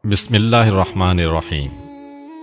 बिस्मिल्लाहिर्रहमानिर्रहीम।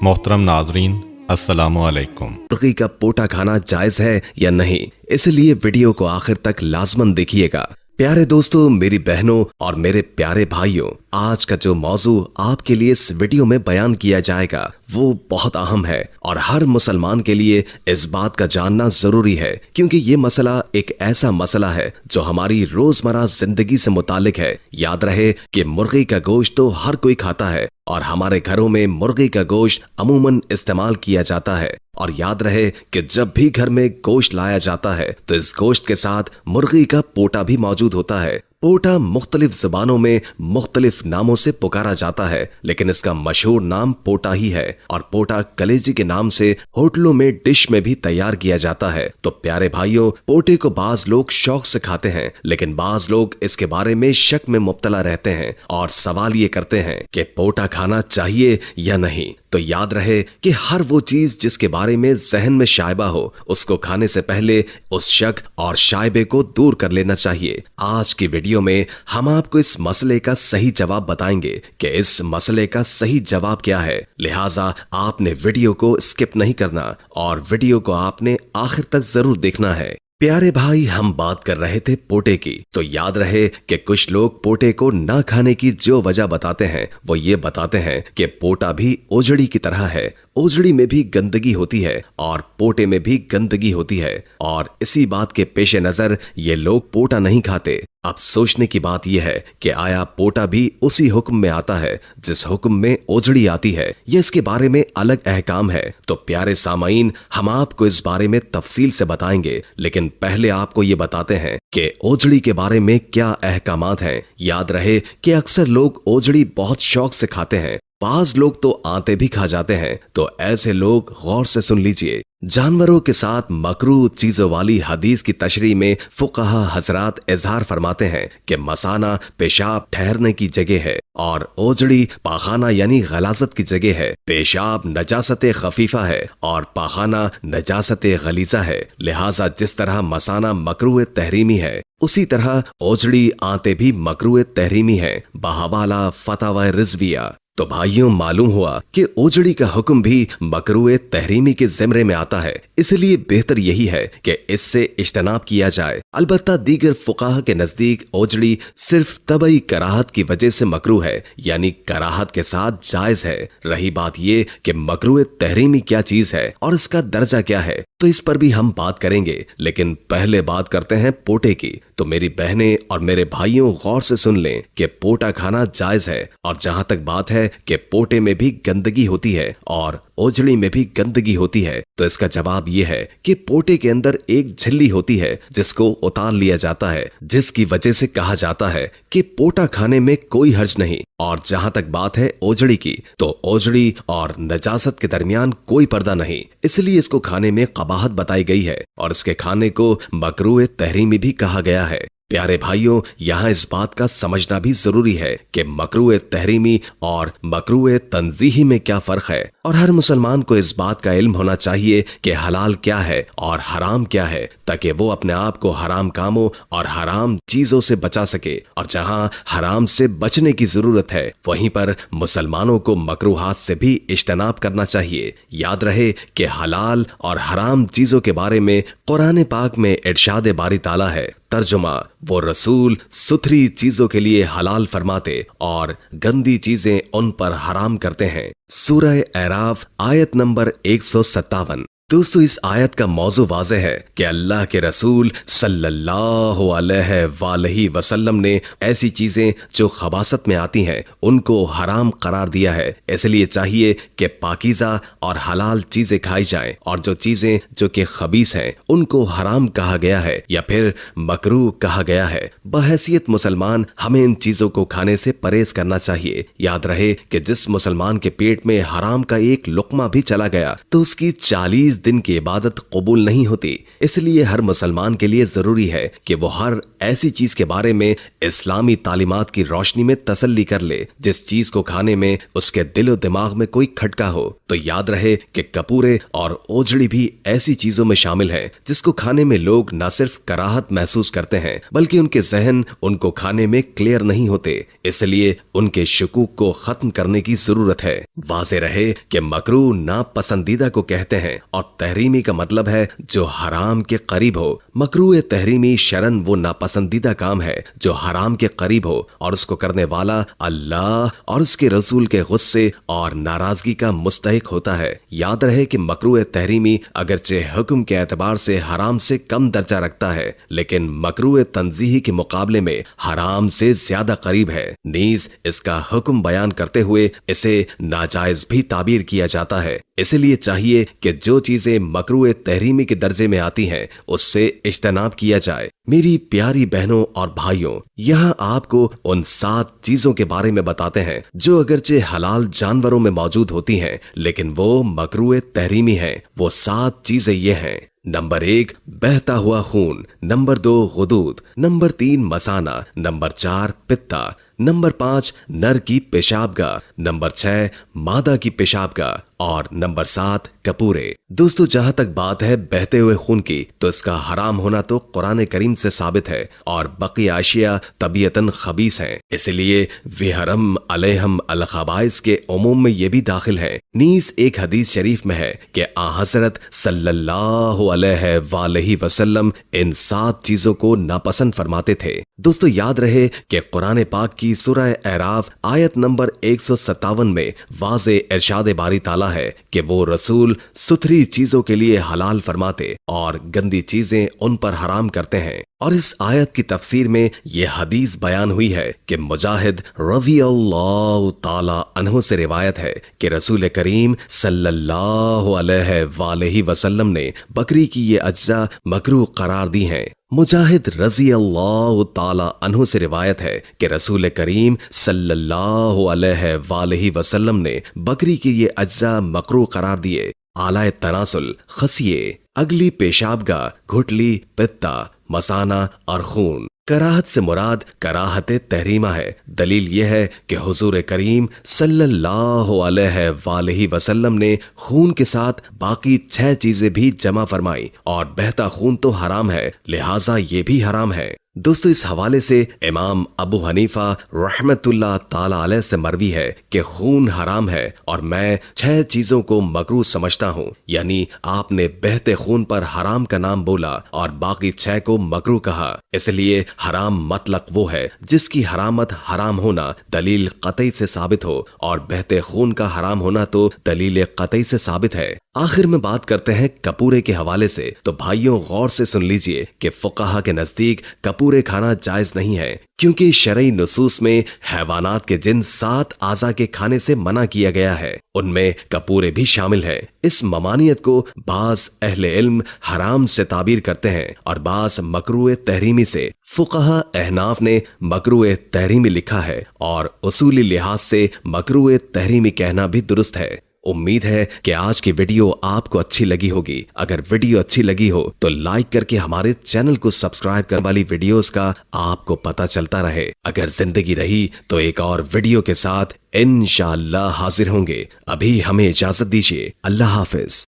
मोहतरम नाजरीन, अस्सलाम वालेकुम। मुर्गी का पोटा खाना जायज है या नहीं, इसलिए वीडियो को आखिर तक लाजमन देखिएगा। प्यारे दोस्तों, मेरी बहनों और मेरे प्यारे भाइयों, आज का जो मौजू आपके लिए इस वीडियो में बयान किया जाएगा वो बहुत अहम है और हर मुसलमान के लिए इस बात का जानना जरूरी है, क्योंकि ये मसला एक ऐसा मसला है जो हमारी रोजमर्रा जिंदगी से मुतालिक है। याद रहे कि मुर्गी का गोश्त तो हर कोई खाता है और हमारे घरों में मुर्गी का गोश्त अमूमन इस्तेमाल किया जाता है। और याद रहे कि जब भी घर में गोश्त लाया जाता है तो इस गोश्त के साथ मुर्गी का पोटा भी मौजूद होता है। पोटा मुख्तलिफ ज़बानों में मुख्तलिफ नामों से पुकारा जाता है, लेकिन इसका मशहूर नाम पोटा ही है। और पोटा कलेजी के नाम से होटलों में डिश में भी तैयार किया जाता है। तो प्यारे भाइयों, पोटे को बाज लोग शौक से खाते हैं, लेकिन बाज लोग इसके बारे में शक में मुब्तला रहते हैं और सवाल ये करते हैं कि पोटा खाना चाहिए या नहीं। तो याद रहे कि हर वो चीज जिसके बारे में जहन में शायबा हो, उसको खाने से पहले उस शक और शायबे को दूर कर लेना चाहिए। आज की वीडियो में हम आपको इस मसले का सही जवाब बताएंगे कि इस मसले का सही जवाब क्या है। लिहाजा आपने वीडियो को स्किप नहीं करना और वीडियो को आपने आखिर तक जरूर देखना है। प्यारे भाई, हम बात कर रहे थे पोटे की, तो याद रहे कि कुछ लोग पोटे को ना खाने की जो वजह बताते हैं वो ये बताते हैं कि पोटा भी ओजड़ी की तरह है। ओजड़ी में भी गंदगी होती है और पोटे में भी गंदगी होती है, और इसी बात के पेश नजर ये लोग पोटा नहीं खाते। अब सोचने की बात यह है कि आया पोटा भी उसी हुक्म में आता है जिस हुक्म में ओजड़ी आती है, या इसके बारे में अलग अहकाम है? तो प्यारे सामाईन, हम आपको इस बारे में तफसील से बताएंगे, लेकिन पहले आपको ये बताते हैं कि ओजड़ी के बारे में क्या अहकामात हैं। याद रहे कि अक्सर लोग ओजड़ी बहुत शौक से खाते हैं, बाज लोग तो आते भी खा जाते हैं। तो ऐसे लोग गौर से सुन लीजिए। जानवरों के साथ मकरूह चीजों वाली हदीस की तशरीह में फुक़हा हजरात इजहार फरमाते हैं कि मसाना पेशाब ठहरने की जगह है और ओजड़ी पाखाना यानी गलाजत की जगह है। पेशाब नजासत खफीफा है और पाखाना नजासत गलीजा है। लिहाजा जिस तरह मसाना मकरूह तहरीमी है, उसी तरह ओजड़ी आते भी मकरूह तहरीमी है बहवाला फतावा रिजविया। तो भाइयों, मालूम हुआ कि ओजड़ी का हुक्म भी मकरूह तहरीमी के ज़िम्रे में आता है, इसलिए बेहतर यही है कि इससे इज्तनाब किया जाए। अलबत्ता दीगर फुक़हा के नजदीक ओजड़ी सिर्फ तबई कराहत की वजह से मकरूह है, यानी कराहत के साथ जायज है। रही बात ये कि मकरूह तहरीमी क्या चीज है और इसका दर्जा क्या है, तो इस पर भी हम बात करेंगे, लेकिन पहले बात करते हैं पोटे की। तो मेरी बहनें और मेरे भाइयों, गौर से सुन लें कि पोटा खाना जायज है। और जहां तक बात है कि पोटे में भी गंदगी होती है और ओजड़ी में भी गंदगी होती है, तो इसका जवाब यह है कि पोटे के अंदर एक झिल्ली होती है जिसको उतार लिया जाता है, जिसकी वजह से कहा जाता है कि पोटा खाने में कोई हर्ज नहीं। और जहां तक बात है ओजड़ी की, तो ओजड़ी और नजासत के दरमियान कोई पर्दा नहीं, इसलिए इसको खाने में कबाहत बताई गई है और इसके खाने को मकरूह तहरीमी भी कहा गया है। प्यारे भाइयों, यहाँ इस बात का समझना भी जरूरी है कि मकरूह तहरीमी और मकरूह तंजीही में क्या फर्क है, और हर मुसलमान को इस बात का इल्म होना चाहिए कि हलाल क्या है और हराम क्या है, ताकि वो अपने आप को हराम कामों और हराम चीजों से बचा सके। और जहाँ हराम से बचने की जरूरत है, वहीं पर मुसलमानों को मकरूहात से भी इज्तनाब करना चाहिए। याद रहे कि हलाल और हराम चीजों के बारे में कुरान पाक में इरशाद बारी ताला है, तर्जुमा, वो रसूल सुथरी चीजों के लिए हलाल फरमाते और गंदी चीजें उन पर हराम करते हैं। सूरह एराफ आयत नंबर 157। दोस्तों, इस आयत का मौजू वाज़ेह है कि अल्लाह के रसूल सल्लल्लाहु अलैहि वसल्लम ने ऐसी चीजें जो खबासत में आती हैं उनको हराम करार दिया है। इसलिए चाहिए कि पाकीज़ा और हलाल चीजें खाई जाएं, और जो चीजें जो कि खबीस हैं उनको हराम कहा गया है या फिर मकरूह कहा गया है। बहैसियत मुसलमान हमें इन चीजों को खाने से परहेज करना चाहिए। याद रहे कि जिस मुसलमान के पेट में हराम का एक लुकमा भी चला गया तो उसकी 40 दिन की इबादत कबूल नहीं होती। इसलिए हर मुसलमान के लिए जरूरी है कि वो हर ऐसी चीज के बारे में इस्लामी तालीमात की रोशनी में तसल्ली कर ले जिस चीज को खाने में उसके दिलो दिमाग में कोई खटका हो। तो याद रहे कि कपूरे और ओजड़ी भी ऐसी चीजों में शामिल है जिसको खाने में लोग न सिर्फ कराहत महसूस करते हैं बल्कि उनके जहन उनको खाने में क्लियर नहीं होते। इसलिए उनके शकूक को खत्म करने की जरूरत है। वाज़े रहे कि मकरूह नापसंदीदा को कहते हैं और तहरीमी का मतलब है जो हराम के करीब हो। मकरूह तहरीमी शरन वो नापसंदीदा काम है जो हराम के करीब हो और उसको करने वाला अल्लाह और उसके रसूल के गुस्से और नाराजगी का मुस्तहिक होता है। याद रहे कि मकरूह तहरीमी अगरचे हुक्म के एतबार से हराम से कम दर्जा रखता है लेकिन मकरूह तंजीही के मुकाबले में हराम से ज्यादा करीब है। नीज इसका हुक्म बयान करते हुए इसे नाजायज भी ताबीर किया जाता है। इसलिए चाहिए कि जो चीजें मकरूह तहरीमी के दर्जे में आती हैं उससे इज्तनाब किया जाए। मेरी प्यारी बहनों और भाइयों, यहाँ आपको उन 7 चीजों के बारे में बताते हैं जो अगरचे हलाल जानवरों में मौजूद होती हैं लेकिन वो मकरूह तहरीमी हैं। वो 7 चीजें ये हैं। नंबर 1 बहता हुआ खून, नंबर 2 गुदूद, नंबर 3 मसाना, नंबर 4 पित्ता, नंबर 5 नर की पेशाबगाह, नंबर 6 मादा की पेशाबगाह और नंबर 7 कपूरे। दोस्तों, जहां तक बात है बहते हुए खून की तो इसका हराम होना तो कुरान करीम से साबित है और बकी आशिया तबीयतन खबीस हैं। इसलिए विहरम अलैहम अल खबाइस के उमूम में ये भी दाखिल है। नीस एक हदीस शरीफ में है कि हजरत सल्लल्लाहु अलैहि वसल्लम इन 7 चीजों को नापसंद फरमाते थे। दोस्तों, याद रहे कि कुरान पाक की सूरह एराफ आयत नंबर 157 में वाज़े इरशाद बारी ताला है कि वो रसूल सुथरी चीजों के लिए हलाल फरमाते और गंदी चीजें उन पर हराम करते हैं। और इस आयत की तफसीर में ये हदीस बयान हुई है कि मुजाहिद रज़ी अल्लाह ताला अन्हु से रिवायत है कि रसूल करीम सल्लल्लाहु अलैहि वसल्लम ने बकरी की ये अज्जा मकरूह करार दी हैं। मुजाहिद रज़ी अल्लाह ताला अन्हु से रिवायत है कि रसूल करीम सल्लल्लाहु अलैहि वसल्लम ने बकरी की ये अज्जा मकरूह करार दिए। आलाए तनासुल, खसिये, अगली पेशाबगाह, घुटली, पित्ता, मसाना और खून। कराहत से मुराद कराहत तहरीमा है। दलील यह है कि हुजूर करीम सल्लल्लाहु अलैहि वसल्लम ने खून के साथ बाकी 6 चीजें भी जमा फरमाई और बहता खून तो हराम है, लिहाजा ये भी हराम है। दोस्तों, इस हवाले से इमाम अबू हनीफा रहमतुल्लाह ताला अलैह से मरवी है कि खून हराम है और मैं 6 चीजों को मकरूह समझता हूँ। यानी आपने बहते खून पर हराम का नाम बोला और बाकी 6 को मकरूह कहा। इसलिए हराम मतलब वो है जिसकी हरामत हराम होना दलील कतई से साबित हो और बहते खून का हराम होना तो दलील कतई से साबित है। आखिर में बात करते हैं कपूरे के हवाले से। तो भाइयों, गौर से सुन लीजिए कि फुकाहा के नजदीक कपूरे खाना जायज नहीं है क्योंकि शरई नुसूस में हैवानात के जिन 7 आज़ा के खाने से मना किया गया है उनमें कपूरे भी शामिल है। इस ममानियत को बाज अहले इल्म हराम से ताबीर करते हैं और बाज मकरूह तहरीमी से। फुकाहा अहनाफ ने मकरूह तहरीमी लिखा है और उसूली लिहाज से मकरूह तहरीमी कहना भी दुरुस्त है। उम्मीद है कि आज की वीडियो आपको अच्छी लगी होगी। अगर वीडियो अच्छी लगी हो तो लाइक करके हमारे चैनल को सब्सक्राइब करने वाली वीडियोस का आपको पता चलता रहे। अगर जिंदगी रही तो एक और वीडियो के साथ इंशाअल्लाह हाजिर होंगे। अभी हमें इजाजत दीजिए। अल्लाह हाफिज।